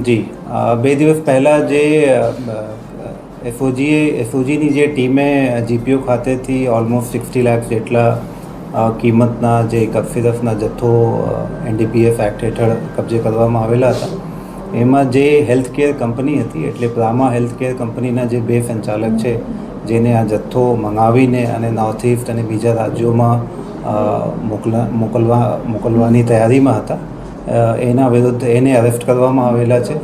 જી, 2 દિવસ પહેલાં જે એસઓજીની જે ટીમે જીપીઓ ખાતેથી ઓલમોસ્ટ 60 લાખ જેટલા કિંમતના જે કબસિરફના જથ્થો એનડીપીએસ એક્ટ હેઠળ કબજે કરવામાં આવેલા હતા, એમાં જે હેલ્થકેર કંપની હતી એટલે પ્રામા હેલ્થકેર કંપનીના જે 2 સંચાલક છે, જેને આ જથ્થો મંગાવીને અને નોર્થ ઇસ્ટ અને બીજા રાજ્યોમાં મોકલવાની તૈયારીમાં હતા, એના વિરુદ્ધ એને અરેસ્ટ કરવામાં આવેલા છે.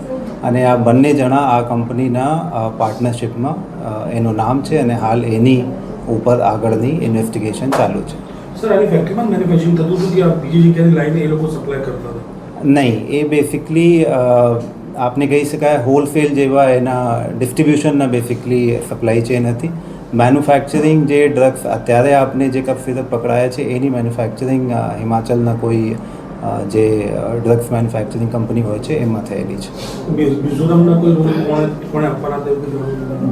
અને આ બંને જણા આ કંપનીના પાર્ટનરશિપમાં એનું નામ છે અને હાલ એની ઉપર આગળની ઇન્વેસ્ટિગેશન ચાલુ છે. સર, આની ફેક્ટરીમાં મેન્યુફેક્ચરિંગ થતું હતું કે આ બીજી જગ્યાની લાઈને એ લોકો સપ્લાય કરતા હતા? નહીં, એ બેસિકલી આપને કહી શકાય હોલસેલ જેવા એના ડિસ્ટ્રીબ્યુશનના બેસિકલી સપ્લાય ચેન હતી. મેન્યુફેક્ચરિંગ જે ડ્રગ્સ અત્યારે આપને જે કબસિરફ પકડાયા છે એની મેન્યુફેક્ચરિંગ હિમાચલના કોઈ જે ડ્રગ્સ મેન્યુફેક્ચરિંગ કંપની હોય છે એમાં થયેલી છે.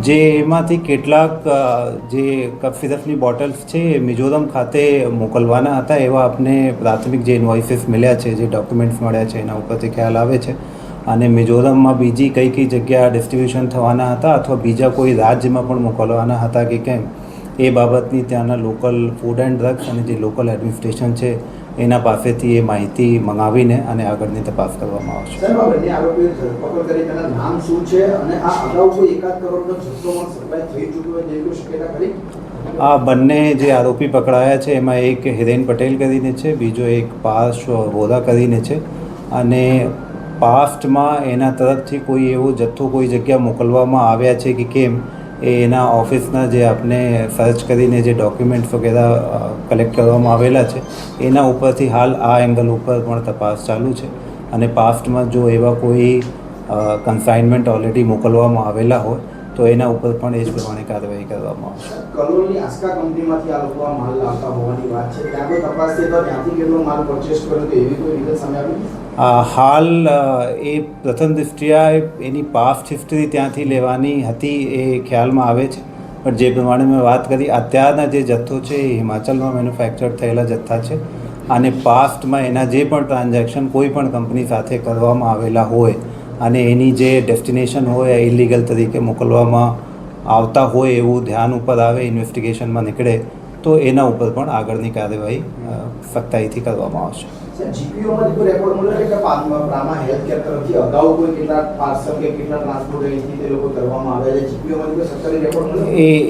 જે એમાંથી કેટલાક જે કબસિરફની બોટલ્સ છે એ મિઝોરમ ખાતે મોકલવાના હતા એવા આપને પ્રાથમિક જે ઇન્વોઇસીસ મળ્યા છે, જે ડોક્યુમેન્ટ્સ મળ્યા છે એના ઉપરથી ખ્યાલ આવે છે. અને મિઝોરમમાં બીજી કઈ જગ્યા ડિસ્ટ્રીબ્યુશન થવાના હતા અથવા બીજા કોઈ રાજ્યમાં પણ મોકલવાના હતા કે કેમ, એ બાબતની ત્યાંના લોકલ ફૂડ એન્ડ ડ્રગ્સ અને જે લોકલ એડમિનિસ્ટ્રેશન છે એના પાસેથી એ માહિતી મંગાવીને અને આગળની તપાસ કરવામાં આવશે. આ બંને જે આરોપી પકડાયા છે એમાં એક હિરેન પટેલ કરીને છે, બીજો એક પાર્શ વોરા કરીને છે. અને પાસ્ટમાં એના તરફથી કોઈ એવો જથ્થો કોઈ જગ્યા મોકલવામાં આવ્યા છે કે કેમ, એ એના ઓફિસના જે આપણે સર્ચ કરીને જે ડોક્યુમેન્ટ્સ વગેરે કલેક્ટ કરવામાં આવેલા છે એના ઉપરથી હાલ આ એંગલ ઉપર પણ તપાસ ચાલુ છે. અને પાસ્ટમાં જો એવા કોઈ કન્સાઇનમેન્ટ ઓલરેડી મોકલવામાં આવેલા હોય તો એના ઉપર પણ એ જ પ્રમાણે કાર્યવાહી કરવામાં આવશે. કલોલની આસ્કા કંપનીમાંથી આ લોકો આ માલ લાવતા હોવાની વાત છે. ત્યાં કોઈ તપાસ થઈ તો ત્યાંથી કેટલો માલ પરચેસ કર્યો તો એવી કોઈ વિગત સામે આવી? હાલ એ પ્રથમ દૃષ્ટિએ એની પાસ્ટ હિસ્ટ્રી ત્યાંથી લેવાની હતી એ ખ્યાલમાં આવે છે, પણ જે પ્રમાણે મેં વાત કરી અત્યારના જે જથ્થો છે એ હિમાચલમાં મેન્યુફેક્ચર થયેલા જથ્થા છે. અને પાસ્ટમાં એના જે પણ ટ્રાન્ઝેક્શન કોઈ પણ કંપની સાથે કરવામાં આવેલા હોય અને એની જે ડેસ્ટિનેશન હોય ઇલીગલ તરીકે મોકલવામાં આવતા હોય એવું ધ્યાન ઉપર આવે, ઇન્વેસ્ટિગેશનમાં નીકળે તો એના ઉપર પણ આગળની કાર્યવાહી સખ્તાઈથી કરવામાં આવશે.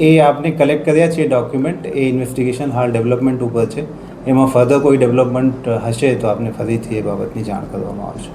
એ આપને કલેક્ટ કર્યા છે ડોક્યુમેન્ટ, એ ઇન્વેસ્ટિગેશન હાલ ડેવલપમેન્ટ ઉપર છે. એમાં ફર્ધર કોઈ ડેવલપમેન્ટ હશે તો આપને ફરીથી એ બાબતની જાણ કરવામાં આવશે.